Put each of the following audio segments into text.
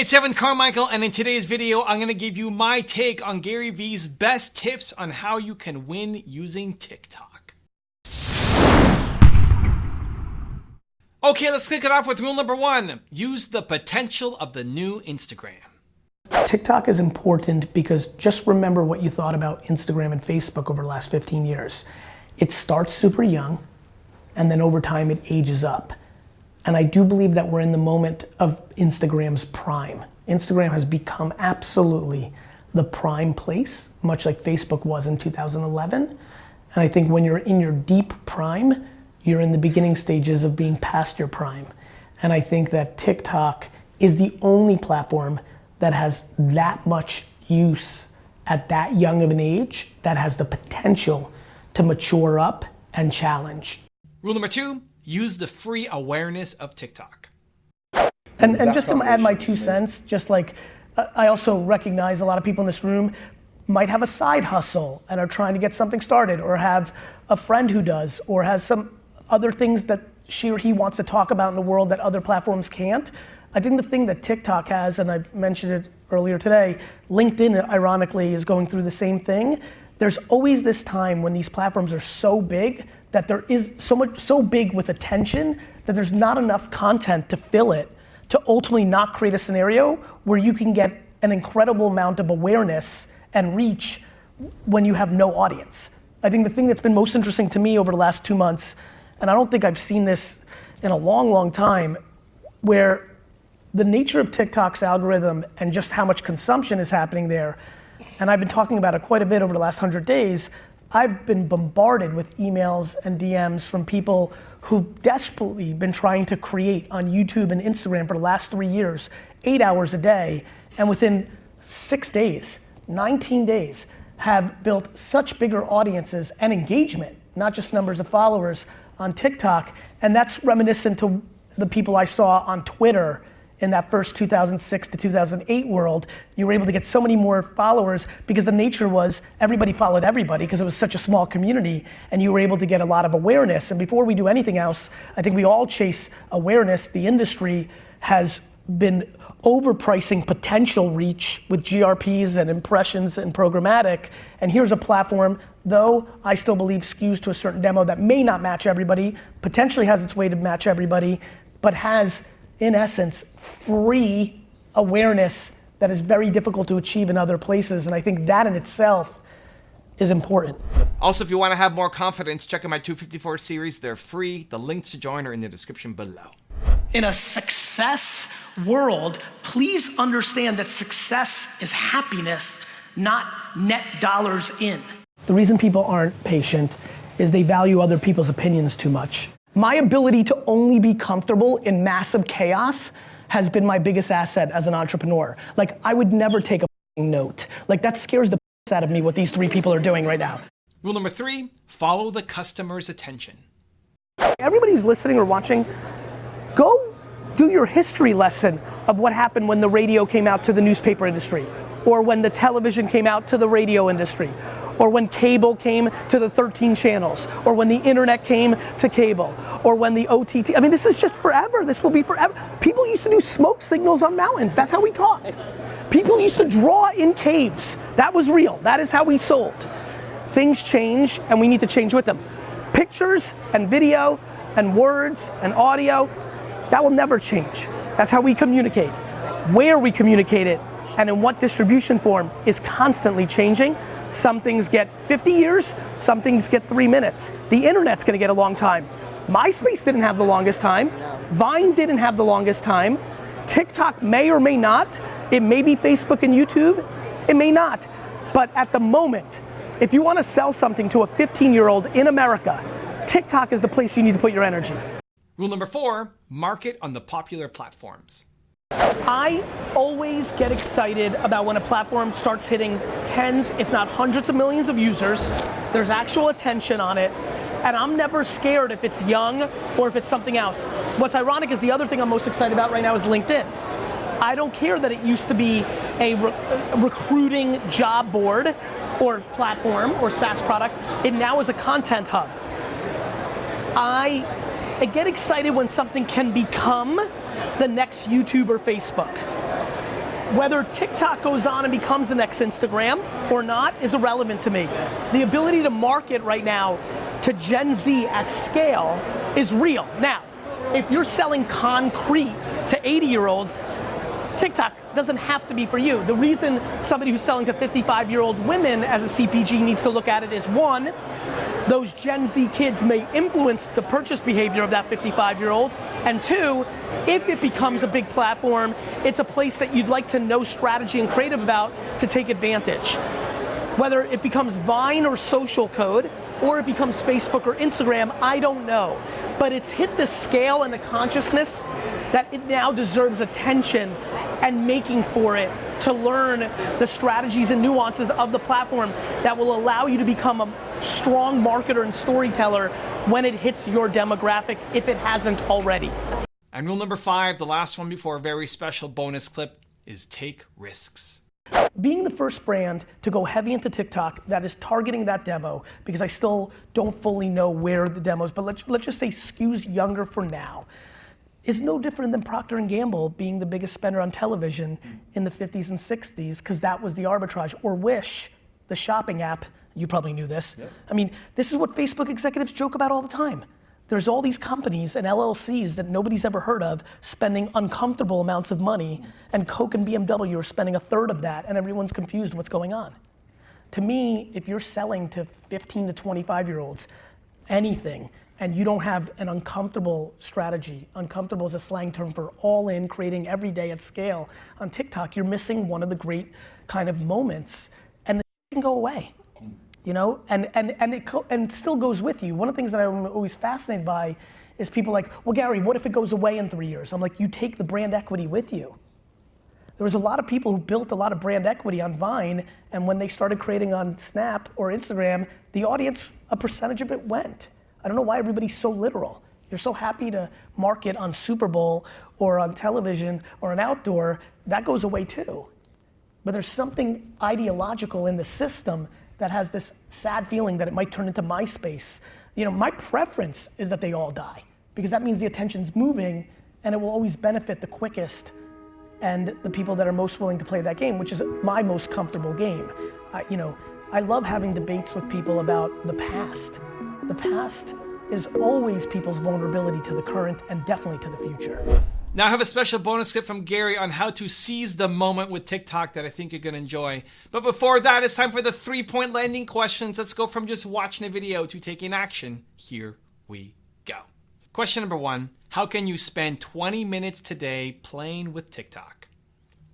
it's Evan Carmichael, and in today's video, I'm going to give you my take on Gary V's best tips on how you can win using TikTok. Okay, let's kick it off with rule number 1. Use the potential of the new Instagram. TikTok is important because just remember what you thought about Instagram and Facebook over the last 15 years. It starts super young, and then over time it ages up. And I do believe that we're in the moment of Instagram's prime. Instagram has become absolutely the prime place, much like Facebook was in 2011. And I think when you're in your deep prime, you're in the beginning stages of being past your prime. And I think that TikTok is the only platform that has that much use at that young of an age that has the potential to mature up and challenge. Rule number 2, use the free awareness of TikTok. And just to add my 2 cents, just like I also recognize a lot of people in this room might have a side hustle and are trying to get something started, or have a friend who does, or has some other things that she or he wants to talk about in the world that other platforms can't. I think the thing that TikTok has, and I mentioned it earlier today, LinkedIn ironically is going through the same thing. There's always this time when these platforms are so big that there is so big with attention that there's not enough content to fill it, to ultimately not create a scenario where you can get an incredible amount of awareness and reach when you have no audience. I think the thing that's been most interesting to me over the last 2 months, and I don't think I've seen this in a long, long time, where the nature of TikTok's algorithm and just how much consumption is happening there, and I've been talking about it quite a bit over the last 100 days, I've been bombarded with emails and DMs from people who've desperately been trying to create on YouTube and Instagram for the last 3 years, 8 hours a day, and within 6 days, 19 days, have built such bigger audiences and engagement, not just numbers of followers on TikTok. And that's reminiscent to the people I saw on Twitter in that first 2006 to 2008 world. You were able to get so many more followers because the nature was everybody followed everybody because it was such a small community, and you were able to get a lot of awareness. And before we do anything else, I think we all chase awareness. The industry has been overpricing potential reach with GRPs and impressions and programmatic. And here's a platform, though I still believe skews to a certain demo that may not match everybody, potentially has its way to match everybody, but has, in essence, free awareness that is very difficult to achieve in other places. And I think that in itself is important. Also, if you want to have more confidence, check out my 254 series. They're free. The links to join are in the description below. In a success world, please understand that success is happiness, not net dollars in. The reason people aren't patient is they value other people's opinions too much. My ability to only be comfortable in massive chaos has been my biggest asset as an entrepreneur. Like, I would never take a note. Like, that scares the out of me what these 3 people are doing right now. Rule number 3, follow the customer's attention. Everybody's listening or watching, go do your history lesson of what happened when the radio came out to the newspaper industry, or when the television came out to the radio industry, or when cable came to the 13 channels, or when the internet came to cable, or when the OTT, I mean, this is just forever. This will be forever. People used to do smoke signals on mountains. That's how we talked. People used to draw in caves. That was real. That is how we sold. Things change, and we need to change with them. Pictures and video and words and audio, that will never change. That's how we communicate. Where we communicate it and in what distribution form is constantly changing. Some things get 50 years, some things get 3 minutes. The internet's gonna get a long time. MySpace didn't have the longest time. Vine didn't have the longest time. TikTok may or may not. It may be Facebook and YouTube. It may not. But at the moment, if you wanna sell something to a 15-year-old in America, TikTok is the place you need to put your energy. Rule number 4, market on the popular platforms. I always get excited about when a platform starts hitting tens, if not hundreds of millions of users. There's actual attention on it. And I'm never scared if it's young or if it's something else. What's ironic is the other thing I'm most excited about right now is LinkedIn. I don't care that it used to be a recruiting job board or platform or SaaS product. It now is a content hub. I get excited when something can become the next YouTube or Facebook. Whether TikTok goes on and becomes the next Instagram or not is irrelevant to me. The ability to market right now to Gen Z at scale is real. Now, if you're selling concrete to 80-year-olds, TikTok doesn't have to be for you. The reason somebody who's selling to 55-year-old women as a CPG needs to look at it is, one, those Gen Z kids may influence the purchase behavior of that 55-year-old, and two, if it becomes a big platform, it's a place that you'd like to know strategy and creative about to take advantage. Whether it becomes Vine or Social Code, or it becomes Facebook or Instagram, I don't know. But it's hit the scale and the consciousness that it now deserves attention and making for it to learn the strategies and nuances of the platform that will allow you to become a strong marketer and storyteller when it hits your demographic, if it hasn't already. And rule number 5, the last one before a very special bonus clip, is take risks. Being the first brand to go heavy into TikTok that is targeting that demo, because I still don't fully know where the demo is, but let's just say skews younger for now, is no different than Procter & Gamble being the biggest spender on television in the 50s and 60s, because that was the arbitrage. Or Wish, the shopping app, you probably knew this. Yep. I mean, this is what Facebook executives joke about all the time. There's all these companies and LLCs that nobody's ever heard of spending uncomfortable amounts of money, and Coke and BMW are spending a third of that, and everyone's confused what's going on. To me, if you're selling to 15 to 25-year-olds anything, and you don't have an uncomfortable strategy, uncomfortable is a slang term for all in, creating every day at scale on TikTok, you're missing one of the great kind of moments, and it can go away. You know, and it still goes with you. One of the things that I'm always fascinated by is people like, well, Gary, what if it goes away in 3 years? I'm like, you take the brand equity with you. There was a lot of people who built a lot of brand equity on Vine, and when they started creating on Snap or Instagram, the audience, a percentage of it went. I don't know why everybody's so literal. You're so happy to market on Super Bowl or on television or an outdoor, that goes away too. But there's something ideological in the system that has this sad feeling that it might turn into MySpace. You know, my preference is that they all die, because that means the attention's moving and it will always benefit the quickest and the people that are most willing to play that game, which is my most comfortable game. I love having debates with people about the past. The past is always people's vulnerability to the current and definitely to the future. Now I have a special bonus clip from Gary on how to seize the moment with TikTok that I think you're going to enjoy. But before that, it's time for the 3-point landing questions. Let's go from just watching a video to taking action. Here we go. Question number 1, how can you spend 20 minutes today playing with TikTok?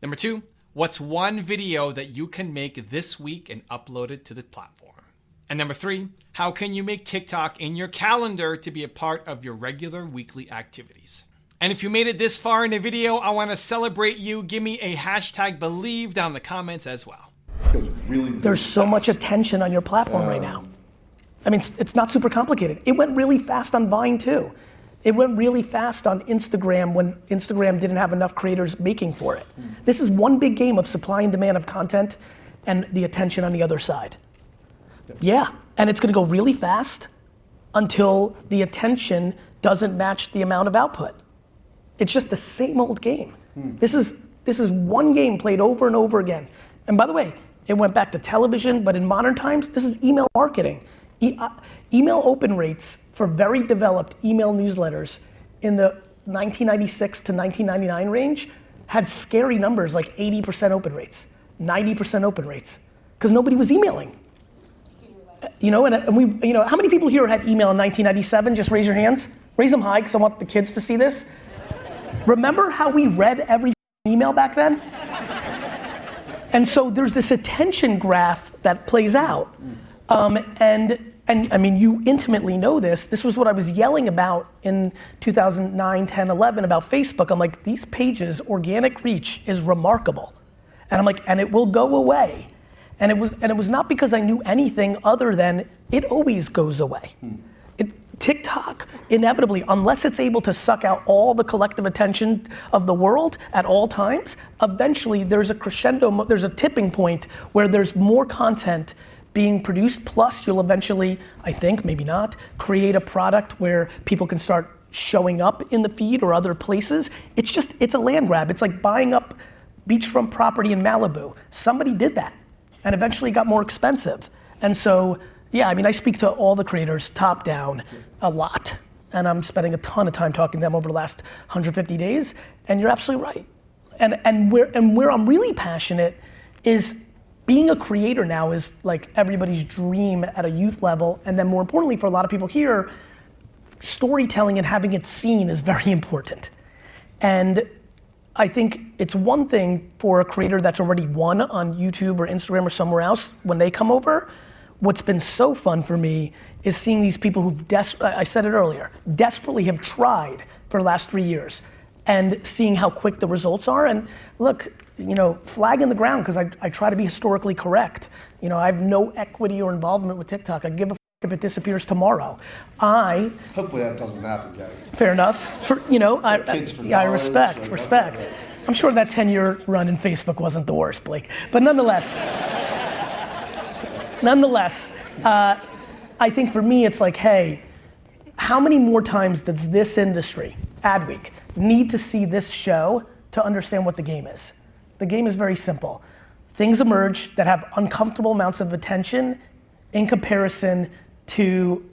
Number 2, what's one video that you can make this week and upload it to the platform? And number 3, how can you make TikTok in your calendar to be a part of your regular weekly activities? And if you made it this far in the video, I want to celebrate you. Give me a #believe down in the comments as well. There's so much attention on your platform right now. I mean, it's not super complicated. It went really fast on Vine too. It went really fast on Instagram when Instagram didn't have enough creators making for it. This is one big game of supply and demand of content and the attention on the other side. Yeah, and it's gonna go really fast until the attention doesn't match the amount of output. It's just the same old game. This is one game played over and over again. And by the way, it went back to television, but in modern times, this is email marketing. Email open rates for very developed email newsletters in the 1996 to 1999 range had scary numbers like 80% open rates, 90% open rates, because nobody was emailing. You know, and we, you know, how many people here had email in 1997? Just raise your hands. Raise them high, because I want the kids to see this. Remember how we read every email back then? And so there's this attention graph that plays out. And I mean, you intimately know this. This was what I was yelling about in 2009, 10, 11 about Facebook. I'm like, these pages, organic reach is remarkable. And I'm like, and it will go away. And it was not because I knew anything other than it always goes away. TikTok, inevitably, unless it's able to suck out all the collective attention of the world at all times, eventually there's a crescendo, there's a tipping point where there's more content being produced, plus you'll eventually, I think, maybe not, create a product where people can start showing up in the feed or other places. It's a land grab. It's like buying up beachfront property in Malibu. Somebody did that, and eventually it got more expensive. And so, yeah, I mean, I speak to all the creators top down a lot, and I'm spending a ton of time talking to them over the last 150 days, and you're absolutely right. And where I'm really passionate is being a creator now is like everybody's dream at a youth level, and then more importantly for a lot of people here, storytelling and having it seen is very important. And I think it's one thing for a creator that's already won on YouTube or Instagram or somewhere else when they come over. What's been so fun for me is seeing these people who've, I said it earlier, desperately have tried for the last 3 years and seeing how quick the results are. And look, flag in the ground, because I try to be historically correct. I have no equity or involvement with TikTok. I give a if it disappears tomorrow. Hopefully that doesn't happen, Gary. Fair enough. I respect. I'm sure that 10-year run in Facebook wasn't the worst, Blake. But nonetheless, I think for me it's like, hey, how many more times does this industry, Adweek, need to see this show to understand what the game is? The game is very simple. Things emerge that have uncomfortable amounts of attention in comparison to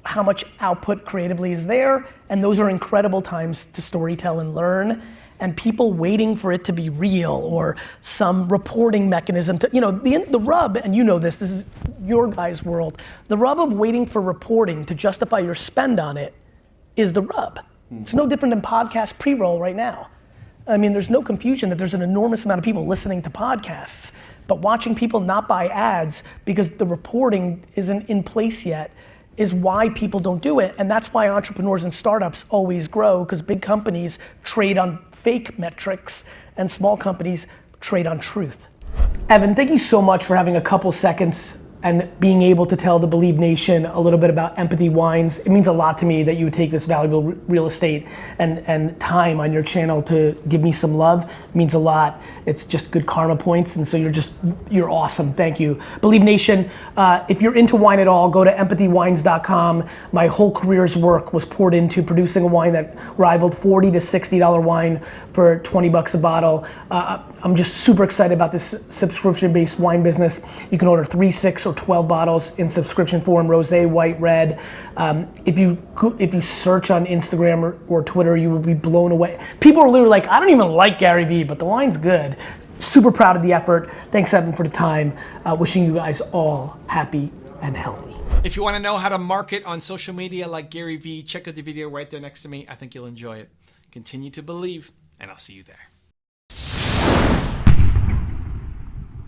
how much output creatively is there, and those are incredible times to storytell and learn, and people waiting for it to be real or some reporting mechanism to, the rub, and this is your guys' world, the rub of waiting for reporting to justify your spend on it is the rub. It's no different than podcast pre-roll right now. I mean, there's no confusion that there's an enormous amount of people listening to podcasts, but watching people not buy ads because the reporting isn't in place yet is why people don't do it. And that's why entrepreneurs and startups always grow, because big companies trade on fake metrics and small companies trade on truth. Evan, thank you so much for having a couple seconds and being able to tell the Believe Nation a little bit about Empathy Wines. It means a lot to me that you would take this valuable real estate and time on your channel to give me some love. It means a lot. It's just good karma points, and so you're awesome. Thank you. Believe Nation, if you're into wine at all, go to empathywines.com. My whole career's work was poured into producing a wine that rivaled $40 to $60 wine for 20 bucks a bottle. I'm just super excited about this subscription-based wine business. You can order 3, 6, or 12 bottles in subscription form, rosé, white, red. If you search on Instagram or Twitter, you will be blown away. People are literally like, I don't even like Gary Vee, but the wine's good. Super proud of the effort. Thanks, Evan, for the time. Wishing you guys all happy and healthy. If you want to know how to market on social media like Gary Vee, check out the video right there next to me. I think you'll enjoy it. Continue to believe, and I'll see you there.